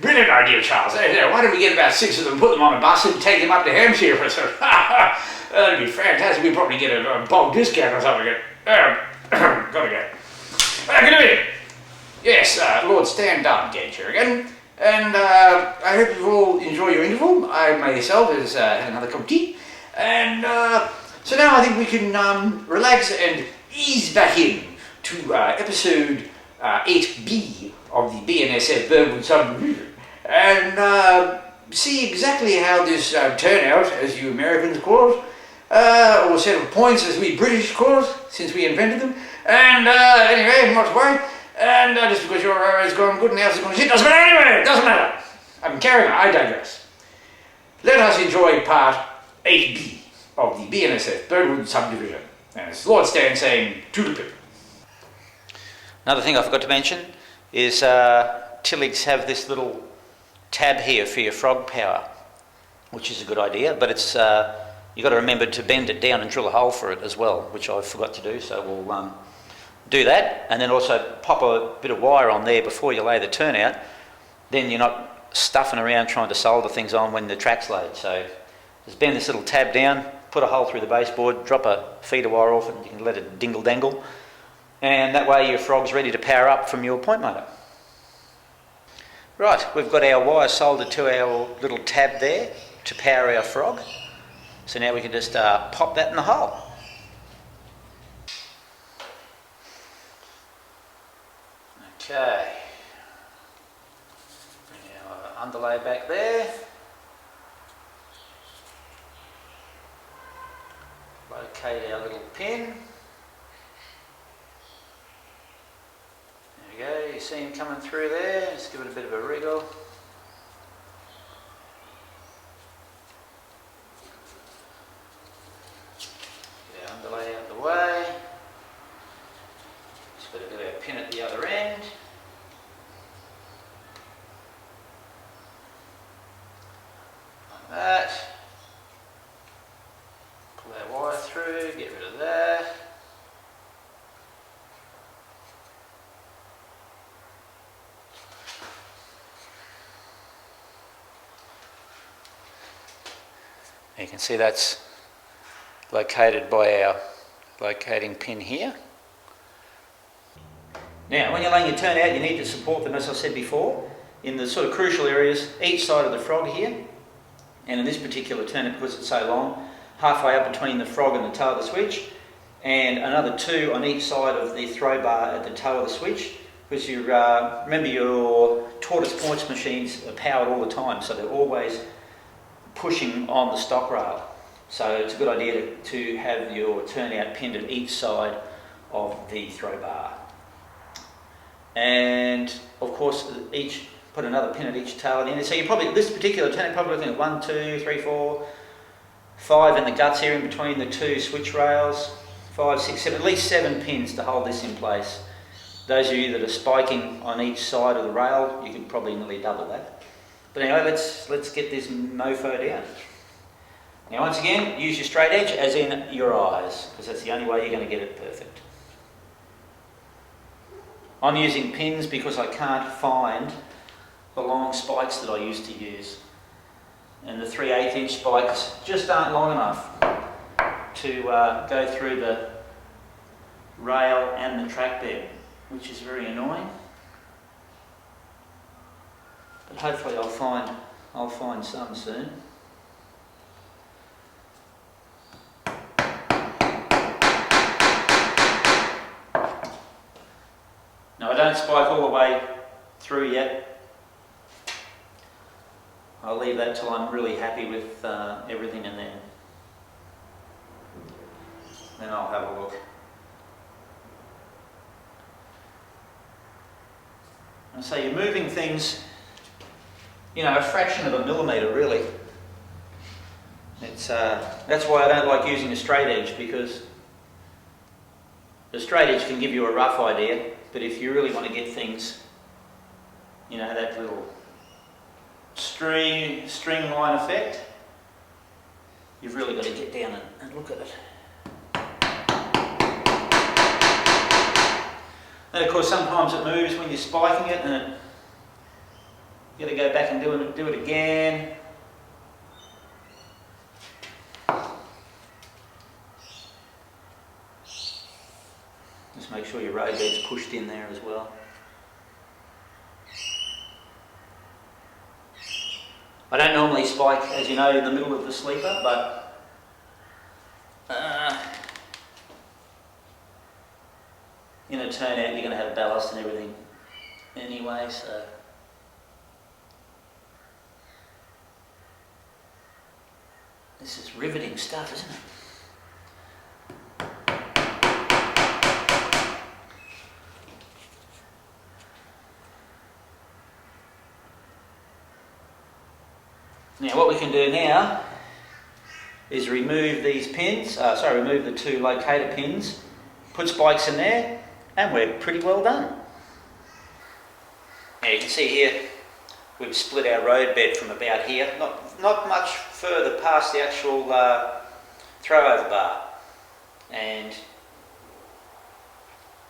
Brilliant idea, Charles. Why don't we get about 6 of them, put them on a bus and take them up to Hampshire for some... That'd be fantastic. We'd probably get a bulk discount or something. Gotta go. Good evening. Yes, Lord Stan Dartgate here again. And I hope you all enjoy your interval. I myself has had another cup of tea. And so now I think we can relax and ease back in to episode 8B of the BNSF Birdwood subdivision. And see exactly how this turnout, as you Americans call it, or set of points as we British call it, since we invented them. And anyway, not to worry. And just because your is going good and the house is going to shit, doesn't matter anyway, doesn't matter. I'm carrying on, I digress. Let us enjoy part 8B of the BNSF Birdwood subdivision. And it's Lord Stan saying toodlepip. Another thing I forgot to mention is Tilligs have this little tab here for your frog power, which is a good idea, but it's you've got to remember to bend it down and drill a hole for it as well, which I forgot to do, so we'll do that, and then also pop a bit of wire on there before you lay the turnout. Then you're not stuffing around trying to solder things on when the track's laid. So just bend this little tab down, put a hole through the baseboard, drop a feeder wire off it, and you can let it dingle dangle, and that way your frog's ready to power up from your point motor. Right, we've got our wire soldered to our little tab there to power our frog. So now we can just pop that in the hole. Okay, bring our underlay back there, locate our little pin, there we go, you see him coming through there, just give it a bit of a wriggle. Get our underlay out of the way. Just got to get our pin at the other end. Like that. Pull our wire through, get rid of that. You can see that's located by our locating pin here. Now, when you're laying your turnout, you need to support them, as I said before, in the sort of crucial areas, each side of the frog here. And in this particular turnout, because it's so long, halfway up between the frog and the toe of the switch, and another 2 on each side of the throw bar at the toe of the switch, because you remember your tortoise points machines are powered all the time, so they're always pushing on the stock rail. So it's a good idea to have your turnout pinned at each side of the throw bar. And of course, put another pin at each tail at the end. So you probably, this particular turnout, probably looking at 1, 2, 3, 4, 5 in the guts here in between the 2 switch rails, 5, 6, 7, at least 7 pins to hold this in place. Those of you that are spiking on each side of the rail, you could probably nearly double that. But anyway, let's get this mofo down. Now once again, use your straight edge as in your eyes, because that's the only way you're going to get it perfect. I'm using pins because I can't find the long spikes that I used to use. And the 3/8 inch spikes just aren't long enough to go through the rail and the track bed, which is very annoying. But hopefully I'll find some soon. Now I don't spike all the way through yet. I'll leave that till I'm really happy with everything in there. Then I'll have a look. And so you're moving things, you know, a fraction of a millimetre really. It's that's why I don't like using a straight edge, because the straight edge can give you a rough idea, but if you really want to get things, you know, that little string line effect, you've really got to get down and look at it. And of course sometimes it moves when you're spiking it, and Got to go back and do it again. Just make sure your road bed's pushed in there as well. I don't normally spike, as you know, in the middle of the sleeper, but in a turnout you're going to have ballast and everything anyway, so. This is riveting stuff, isn't it? Now what we can do now is remove these pins, remove the two locator pins, put spikes in there, and we're pretty well done. Now you can see here we've split our road bed from about here, not much further past the actual throw-over bar. And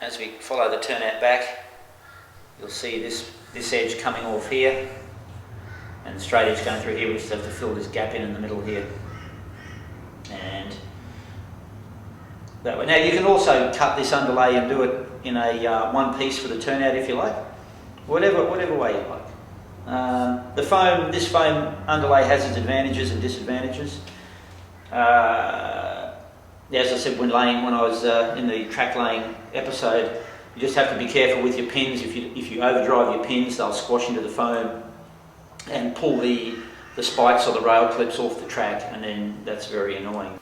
as we follow the turnout back, you'll see this edge coming off here, and the straight edge going through here. We just have to fill this gap in the middle here. And that way. Now you can also cut this underlay and do it in a one piece for the turnout if you like. Whatever way you like. This foam underlay has its advantages and disadvantages. As I said when I was in the track laying episode, you just have to be careful with your pins. If you overdrive your pins, they'll squash into the foam and pull the spikes or the rail clips off the track, and then that's very annoying.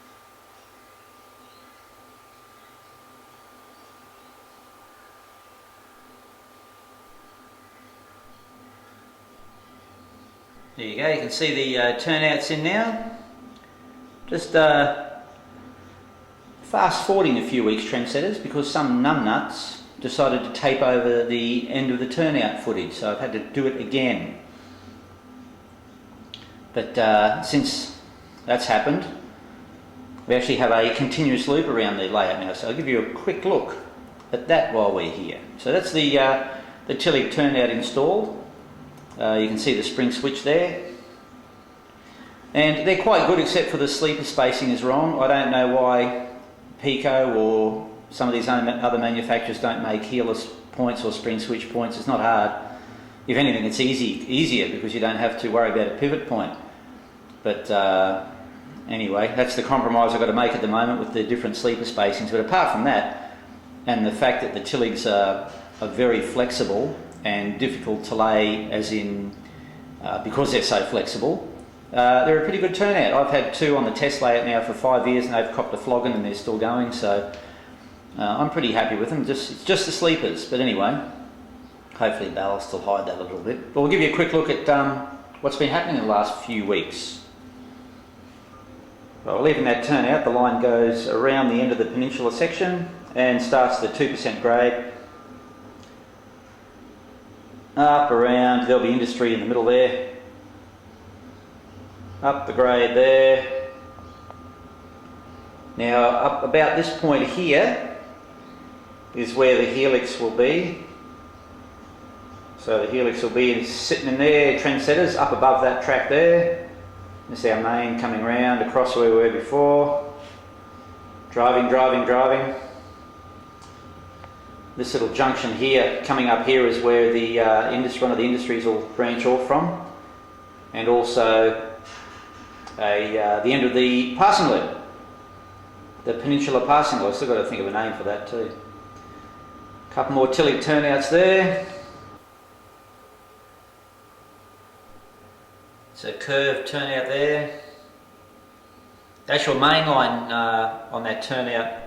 There you go, you can see the turnouts in now. Just fast forwarding a few weeks, trendsetters, because some numbnuts decided to tape over the end of the turnout footage, so I've had to do it again. But since that's happened, we actually have a continuous loop around the layout now, so I'll give you a quick look at that while we're here. So that's the Tillig turnout installed. You can see the spring switch there, and they're quite good except for the sleeper spacing is wrong. I don't know why Pico or some of these other manufacturers don't make heeless points or spring switch points. It's not hard. If anything, it's easier because you don't have to worry about a pivot point. But anyway, that's the compromise I've got to make at the moment with the different sleeper spacings. But apart from that, and the fact that the Tilligs are very flexible and difficult to lay, as in because they're so flexible, they're a pretty good turnout. I've had two on the test layout now for 5 years, and they've copped a flogging and they're still going, so I'm pretty happy with them. It's just the sleepers, but anyway, hopefully ballast will hide that a little bit. But we'll give you a quick look at what's been happening in the last few weeks. Well, leaving that turnout, the line goes around the end of the peninsula section and starts the 2% grade. Up around, there'll be industry in the middle there. Up the grade there. Now up about this point here is where the helix will be. So the helix will be sitting in there, trendsetters, up above that track there. This is our main coming round across where we were before. Driving. This little junction here, coming up here, is where the one of the industries will branch off from, and also the end of the passing loop, the peninsula passing loop. I've still got to think of a name for that too. A couple more Tillig turnouts there. So curved turnout there. The actual main line on that turnout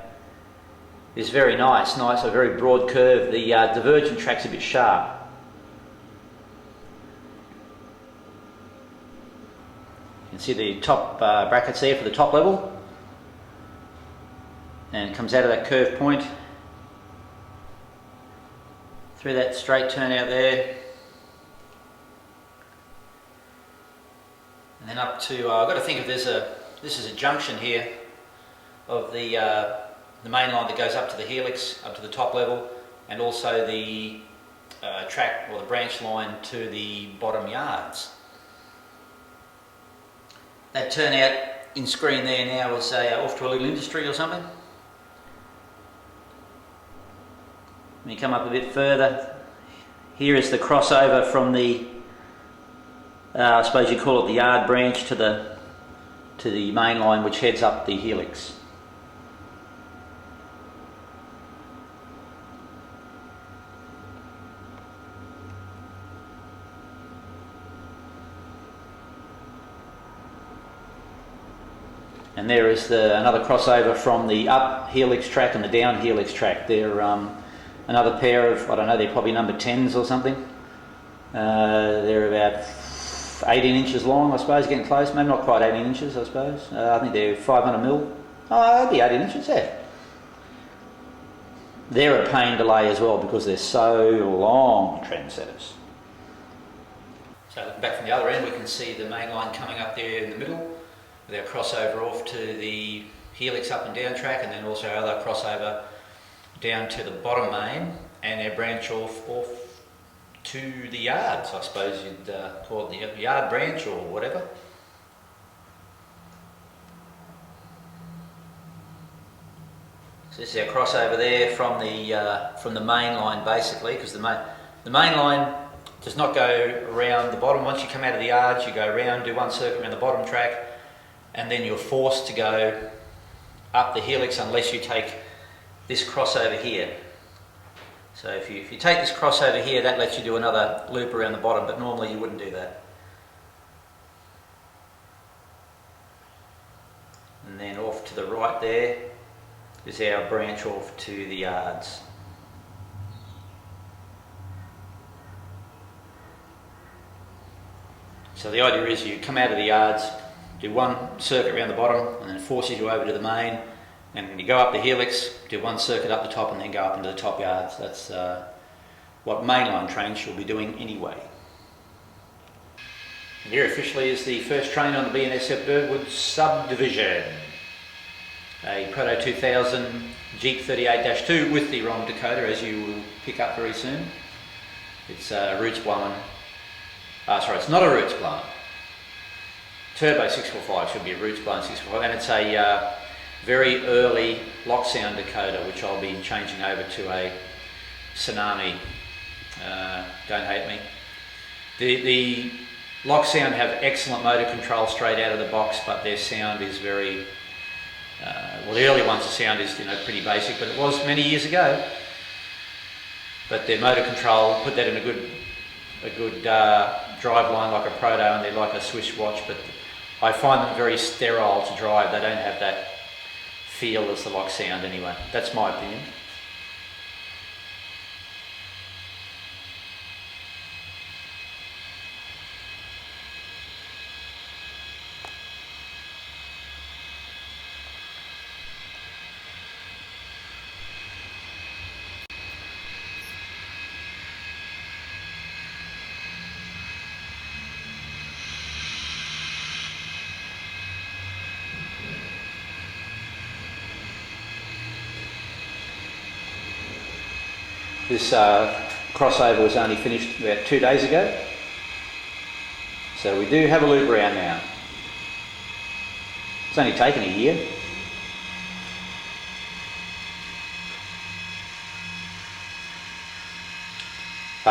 is very nice, a very broad curve. The divergent track's a bit sharp. You can see the top brackets there for the top level, and it comes out of that curve point through that straight turnout there, and then up to I've got to think if this is a junction here of the main line that goes up to the helix, up to the top level, and also the track or the branch line to the bottom yards. That turnout in screen there now is off to a little industry or something. When you come up a bit further, here is the crossover from the, I suppose you call it the yard branch to the main line which heads up the helix. And there is another crossover from the up helix track and the down helix track. They're another pair of, I don't know, they're probably number 10s or something. They're about 18 inches long, I suppose, getting close. Maybe not quite 18 inches, I suppose. I think they're 500 mil. Oh, that'd be 18 inches, yeah. They're a pain to lay as well because they're so long, trendsetters. So looking back from the other end, we can see the main line coming up there in the middle, with our crossover off to the helix up and down track, and then also our other crossover down to the bottom main, and our branch off to the yards, I suppose you'd call it the yard branch or whatever. So this is our crossover there from the main line basically, because the main line does not go around the bottom. Once you come out of the yards, you go around, do one circuit around the bottom track, and then you're forced to go up the helix unless you take this crossover here. So if you take this crossover here, that lets you do another loop around the bottom, but normally you wouldn't do that. And then off to the right there is our branch off to the yards. So the idea is you come out of the yards, do one circuit around the bottom, and then it forces you over to the main, and when you go up the helix, do one circuit up the top and then go up into the top yards. That's what mainline trains should be doing anyway. And here officially is the first train on the BNSF Birdwood subdivision. A Proto 2000 Jeep 38-2 with the ROM decoder, as you will pick up very soon. It's roots blown. Sorry, it's not a roots blown. Turbo 645 should be a roots blown 645, and it's a very early lock sound decoder, which I'll be changing over to a Tsunami. Don't hate me. The lock sound have excellent motor control straight out of the box, but their sound is very well, the early ones, the sound is pretty basic, but it was many years ago. But their motor control put that in a good drive line like a Proto, and they're like a Swiss watch, but I find them very sterile to drive. They don't have that feel as the lock sound anyway. That's my opinion. This crossover was only finished about 2 days ago, so we do have a loop around now. It's only taken a year.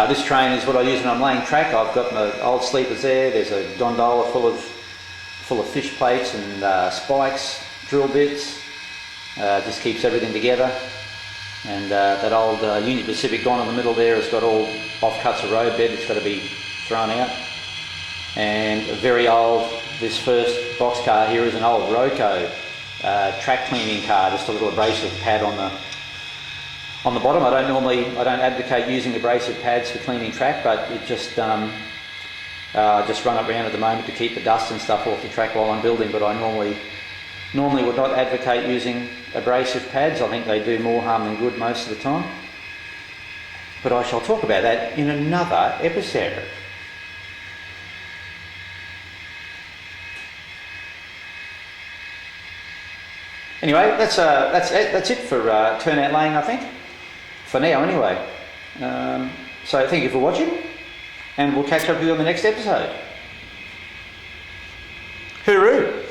This train is what I use when I'm laying track. I've got my old sleepers there. There's a gondola full of fish plates and spikes, drill bits. Just keeps everything together. And that old Union Pacific gone in the middle there has got all offcuts of road bed. It's got to be thrown out. And a very old, this first box car here is an old Roco track cleaning car, just a little abrasive pad on the bottom. I don't advocate using abrasive pads for cleaning track, but it just run it around at the moment to keep the dust and stuff off the track while I'm building. But I normally would not advocate using abrasive pads. I think they do more harm than good most of the time. But I shall talk about that in another episode. Anyway, that's it for turnout laying, I think. For now, anyway. So thank you for watching, and we'll catch up with you on the next episode. Hooroo!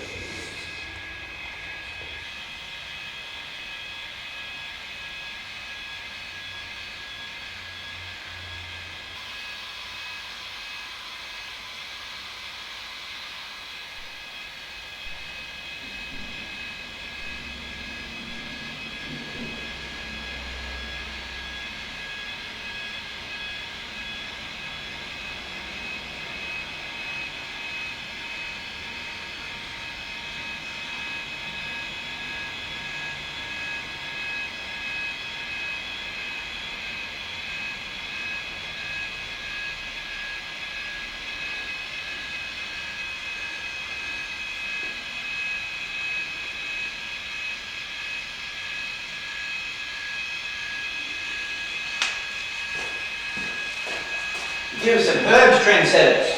Give us some herbs, trendsetters.